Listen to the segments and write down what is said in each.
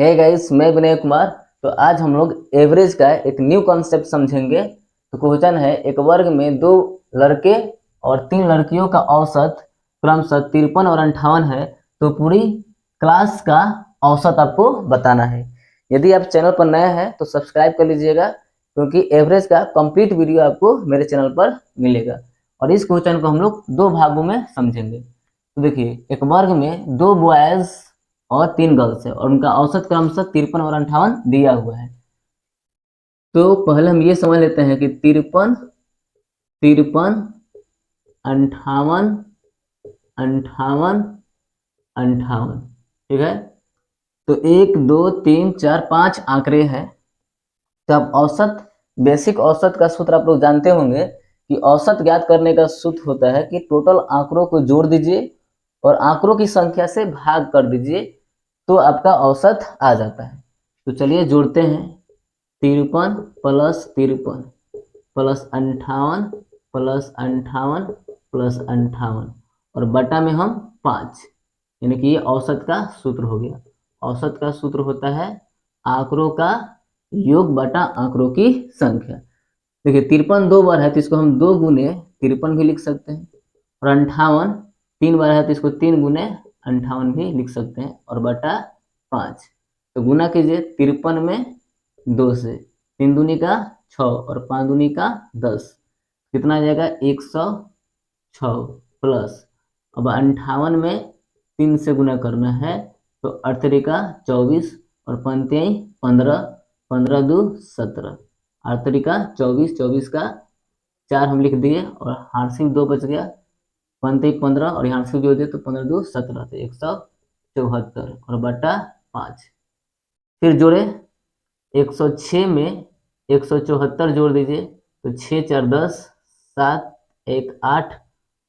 Hey guys, मैं विनय कुमार। तो आज हम लोग एवरेज का एक न्यू कॉन्सेप्ट समझेंगे। तो क्वेश्चन है, एक वर्ग में दो लड़के और तीन लड़कियों का औसत क्रमशः 53 और 58 है। तो पूरी क्लास का औसत आपको बताना है। यदि आप चैनल पर नए हैं तो सब्सक्राइब कर लीजिएगा, क्योंकि एवरेज का कंप्लीट वीडियो आपको मेरे चैनल पर मिलेगा। और इस क्वेश्चन को हम लोग दो भागों में समझेंगे। तो देखिए, एक वर्ग में दो बॉयज और तीन गर्ल्स है और उनका औसत क्रमशः 53 और 58 दिया हुआ है। तो पहले हम ये समझ लेते हैं कि 53, 58, 58, 58। ठीक है। तो 1 2 3 4 5 आंकड़े हैं। तो अब औसत, बेसिक औसत का सूत्र आप लोग जानते होंगे कि औसत ज्ञात करने का सूत्र होता है कि टोटल आंकड़ों को जोड़ दीजिए और आंकड़ों की संख्या से भाग कर दीजिए, तो आपका औसत आ जाता है। तो चलिए जोड़ते हैं। 53 प्लस 53 प्लस 58 प्लस 58 प्लस 58 और बटा में हम 5, यानी कि ये औसत का सूत्र हो गया। औसत का सूत्र होता है आंकड़ों का योग बटा आंकड़ों की संख्या। देखिए, 53 दो बार है तो इसको हम 2 गुने 53 भी लिख सकते हैं, और 58 3 बार है तो इसको 3 गुने 58 भी लिख सकते हैं, और बटा 5। तो गुना कीजिए 53 में 2 से, 3 दूनी का 6 और 5 दूनी का 10, कितना आ जाएगा 106 प्लस, अब 58 में 3 से गुना करना है तो 8 का 24 और 5 15, 15 2 17, 8 का 24, 24 का 4 हम लिख दिए और हार्सिक 2 बच गया, 5 15 और यहाँ से जोड़ दिए तो 15 2 17, तो 174 और बटा 5। फिर जोड़े 106 में 174 जोड़ दीजिए तो 6 4 10, 7 1 8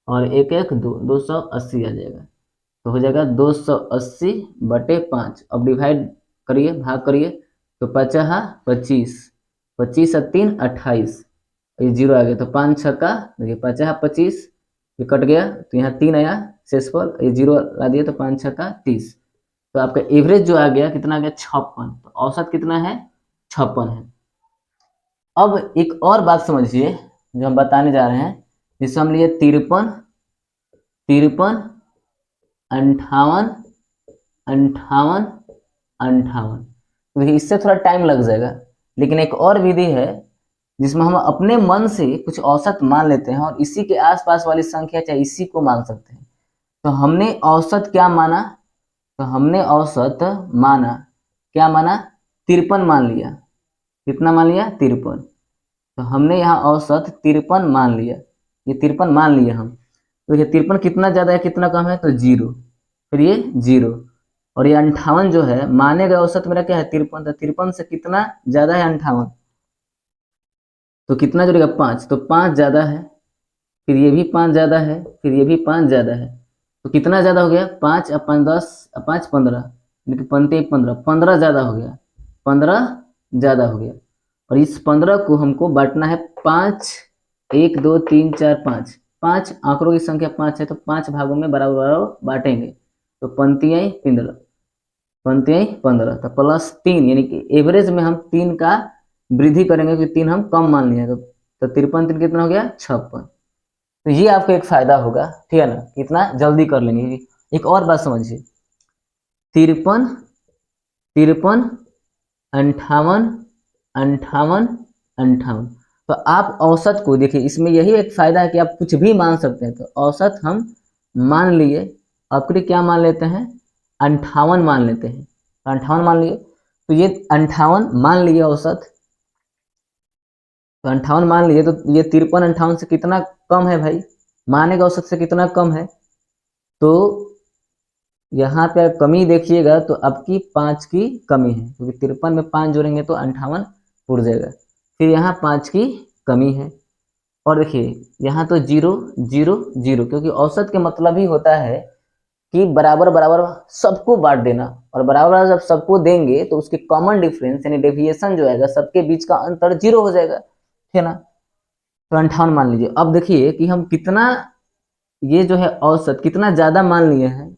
और 1 1 2, 280 आ जाएगा। तो हो जाएगा 280 बटे 5। अब डिवाइड करिए, भाग करिए, तो 50 25, 25 3 28, ये 0 आ गया तो 5 6 का, देखिए 50 25, ये कट गया तो यहाँ 3 आया शेषफल, ये 0 ला दिया तो 5 6 का 30। तो आपका एवरेज जो आ गया कितना आ गया 56। तो औसत कितना है 56 है। अब एक और बात समझिए जो हम बताने जा रहे हैं, जिससे हम लिए 53, 53, 58, 58, 58। देखिए, इससे थोड़ा टाइम लग जाएगा, लेकिन एक और विधि है जिसमें हम अपने मन से कुछ औसत मान लेते हैं और इसी के आसपास वाली संख्या चाहे इसी को मान सकते हैं। तो हमने औसत क्या माना, तो हमने औसत माना, क्या माना 53 मान लिया। कितना मान लिया 53। तो हमने यहाँ औसत 53 मान लिया, ये 53 मान लिया हम। तो ये 53 कितना ज्यादा है कितना कम है, तो 0, फिर ये 0, और ये 58 जो है माने गए औसत मेरा क्या है 53, तो 53 से कितना ज्यादा है 58, तो कितना जुड़ेगा 5, तो 5 ज्यादा है, फिर ये भी 5 ज्यादा है, फिर ये भी 5 ज्यादा है, तो कितना ज्यादा हो गया 5 और 5 10, 5 15, लेकिन 15 15, 15 ज्यादा हो गया, 15 ज्यादा हो गया। और इस 15 को हमको बांटना है 5, 1 2 3 4 5, 5 आंकड़ों की संख्या 5 है तो 5 भागों में बराबर बराबर बांटेंगे। तो 15 15, 15 15, तो प्लस 3, यानी कि एवरेज में हम 3 का वृद्धि करेंगे क्योंकि 3 हम कम मान लिए, तो 53 3 कितना हो गया 56। तो ये आपको एक फायदा होगा, ठीक है ना, कितना जल्दी कर लेंगे। एक और बात समझिए, 53 53 58 58 58। तो आप औसत को देखिए, इसमें यही एक फायदा है कि आप कुछ भी मान सकते हैं। तो औसत हम मान लिए, आपके क्या मान लेते हैं 58 मान लेते हैं, तो 58 मान लिए, तो ये 58 मान लिए औसत, तो 58 मान लिए, तो ये 53 58 से कितना कम है भाई, माने का औसत से कितना कम है। तो यहाँ पे कमी देखिएगा तो आपकी 5 की कमी है, क्योंकि 53 में 5 जोड़ेंगे तो 58 उड़ जाएगा। फिर यहाँ 5 की कमी है, और देखिए यहाँ तो 0 0 0, क्योंकि औसत के मतलब ही होता है कि बराबर बराबर सबको बांट देना, और बराबर बराबर जब सबको देंगे तो उसके कॉमन डिफरेंस यानी डेविएशन जो आएगा, सबके बीच का अंतर 0 हो जाएगा, ठीक है ना। तो 58 मान लीजिए। अब देखिए कि हम कितना, ये जो है औसत कितना ज्यादा मान लिए हैं,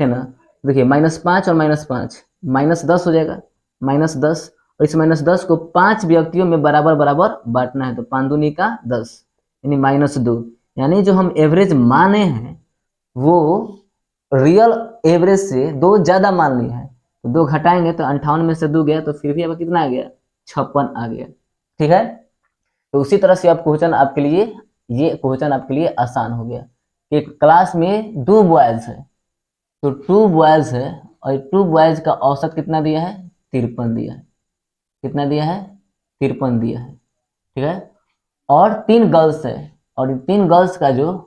है ना। देखिए -5 और -5, -10 हो जाएगा, -10, और इस -10 को 5 व्यक्तियों में बराबर बराबर बांटना है, तो 5 दूनी का 10 यानी -2, यानी जो हम एवरेज माने हैं वो रियल एवरेज से 2 ज़्यादा मान लिया है, तो 2 घटाएंगे तो 58 में से 2 गया तो फिर भी अब कितना आ गया, 56 आ गया। ठीक है, तो उसी तरह से अब क्वेश्चन आपके लिए, ये क्वेश्चन आपके लिए आसान हो गया कि क्लास में 2 बॉयज है, तो 2 बॉयज है और 2 बॉयज का औसत कितना दिया है, 53 दिया है। कितना दिया है, 53 दिया है। ठीक है, और 3 गर्ल्स है, और 3 गर्ल्स का जो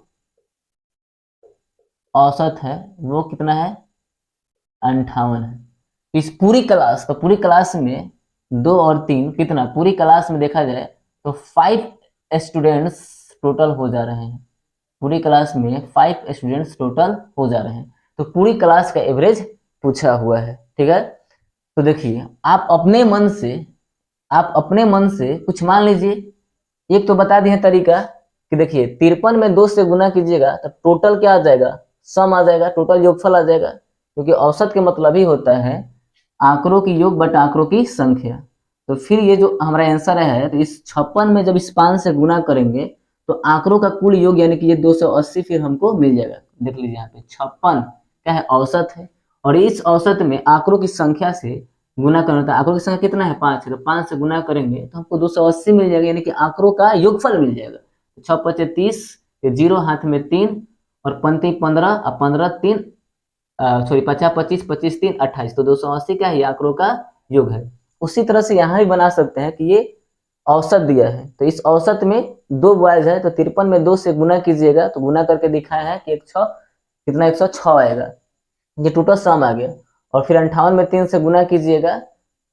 औसत है वो कितना है, 58 है। इस पूरी क्लास, तो पूरी क्लास में 2 और 3 कितना, पूरी क्लास में देखा जाए तो 5 स्टूडेंट्स टोटल हो जा रहे हैं, पूरी क्लास में 5 स्टूडेंट्स टोटल हो जा रहे हैं, तो पूरी क्लास का एवरेज पूछा हुआ है। ठीक है, तो देखिए आप अपने मन से, आप अपने मन से कुछ मान लीजिए। एक तो बता दिए तरीका कि देखिए 53 में 2 से गुना कीजिएगा तो टोटल क्या आ जाएगा, सम आ जाएगा, टोटल योगफल आ जाएगा, क्योंकि औसत के मतलब ही होता है आंकड़ों की योग बटा आंकड़ों की संख्या। तो फिर ये जो हमारा आंसर है, तो इस 56 में जब इस 5 से गुना करेंगे तो आंकड़ों का कुल योग यानी कि ये 280 फिर हमको मिल जाएगा। देख लीजिए यहाँ पे 56 क्या है, औसत है, और इस औसत में आंकड़ों की संख्या से गुना करना था, आंकड़ों की संख्या कितना है, 5 है, तो 5 से गुना करेंगे तो हमको 280 मिल जाएगा, यानी कि आंकड़ों का योगफल मिल जाएगा। 6 5 30, ये 0 हाथ में 3 और पंती 15 और 15 3 सॉरी 50 25 25 3 28, तो 280 क्या है, आंकड़ों का योग है। उसी तरह से यहाँ भी बना सकते हैं कि ये औसत दिया है, तो इस औसत में 2 बॉयज है, तो 53 में 2 से गुना कीजिएगा, तो गुना करके दिखाया है कि 106 कितना, 106 आएगा, ये टोटल सम आ गया। और फिर 58 में 3 से गुना कीजिएगा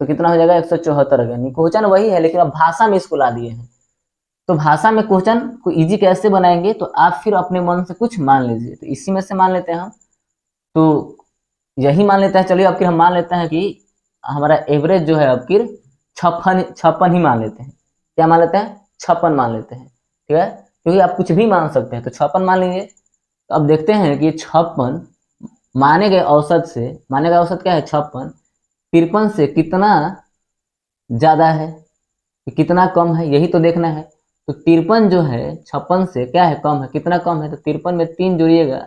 तो कितना हो जाएगा, 174 आ गया। क्वेश्चन वही है लेकिन अब भाषा में इसको ला दिए हैं। तो भाषा में क्वेश्चन को इजी कैसे बनाएंगे, तो आप फिर अपने मन से कुछ मान लीजिए, तो इसी में से मान लेते हैं हम, तो यही मान लेते हैं। चलिए अब फिर हम मान लेते हैं कि हमारा एवरेज जो है अब फिर 56 ही मान लेते हैं। क्या मान लेते हैं, 56 मान लेते हैं। ठीक है, क्योंकि आप कुछ भी मान सकते हैं, तो 56 मान लीजिए। तो अब देखते हैं कि 56 माने गए औसत से, माने गए औसत क्या है 56, 53 से कितना ज्यादा है, कितना कम है, यही तो देखना है। तो 53 जो है 56 से क्या है, कम है, कितना कम है, तो 53 में 3 जोड़िएगा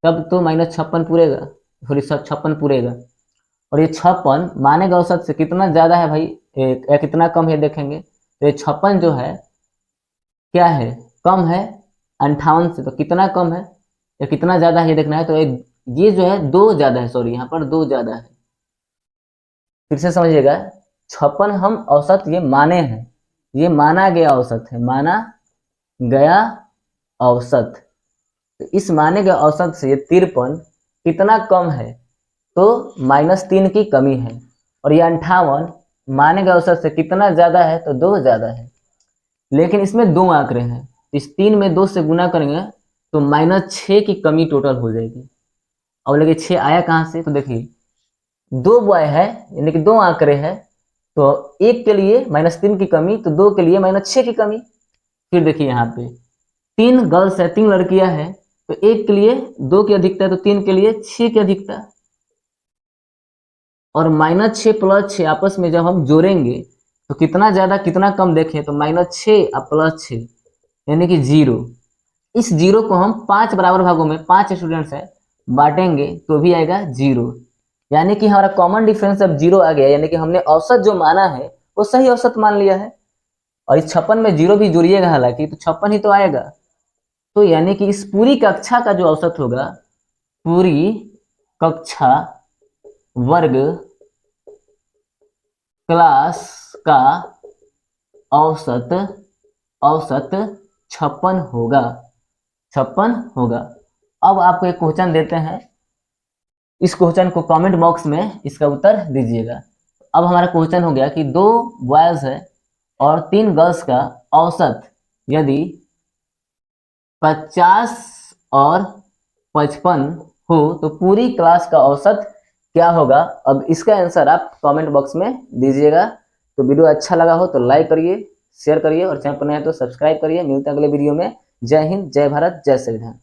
तब तो -56 पूरेगा, सॉरी 56 पूरेगा। और ये 56 माने गए औसत से कितना ज्यादा है भाई, या कितना कम है देखेंगे, तो ये 56 जो है क्या है, कम है 58 से, तो कितना कम है या कितना ज्यादा है ये देखना है। तो ये जो है 2 ज्यादा है, सॉरी यहाँ पर 2 ज्यादा है। फिर से समझिएगा, 56 हम औसत ये माने हैं, ये माना गया औसत है, माना गया औसत। तो इस माने गए औसत से ये 53 कितना कम है, तो -3 की कमी है। और ये 58 माने गए औसत से कितना ज्यादा है, तो 2 ज्यादा है। लेकिन इसमें 2 आंकड़े हैं, इस 3 में 2 से गुना करेंगे तो -6 की कमी टोटल हो जाएगी। अब लेकिन 6 आया कहाँ से, तो देखिए 2 बॉय है यानी कि 2 आंकड़े हैं, तो एक के लिए -3 की कमी, तो 2 के लिए -6 की कमी। फिर देखिए यहाँ पे 3 गर्ल्स है, 3 लड़कियां हैं, तो एक के लिए 2 की अधिकता है, तो 3 के लिए 6 की अधिकता। और -6 + 6 आपस में जब हम जोड़ेंगे तो कितना ज्यादा कितना कम देखें, तो -6 और +6 यानी कि 0। इस 0 को हम 5 बराबर भागों में, 5 स्टूडेंट्स हैं, बांटेंगे तो भी आएगा 0, यानी कि हमारा कॉमन डिफरेंस अब 0 आ गया, यानी कि हमने औसत जो माना है वो सही औसत मान लिया है। और इस 56 में 0 भी जोड़िएगा हालांकि, तो 56 ही तो आएगा। तो यानी कि इस पूरी कक्षा का जो औसत होगा, पूरी कक्षा वर्ग क्लास का औसत 56 होगा, 56 होगा। अब आपको एक क्वेश्चन देते हैं, इस क्वेश्चन को कमेंट बॉक्स में इसका उत्तर दीजिएगा। अब हमारा क्वेश्चन हो गया कि 2 बॉयज है और 3 गर्ल्स का औसत यदि 50 और 55 हो तो पूरी क्लास का औसत क्या होगा। अब इसका आंसर आप कमेंट बॉक्स में दीजिएगा। तो वीडियो अच्छा लगा हो तो लाइक करिए, शेयर करिए, और चैनल पर नए हैं तो सब्सक्राइब करिए। मिलते हैं अगले वीडियो में। जय हिंद, जय भारत, जय संविधान।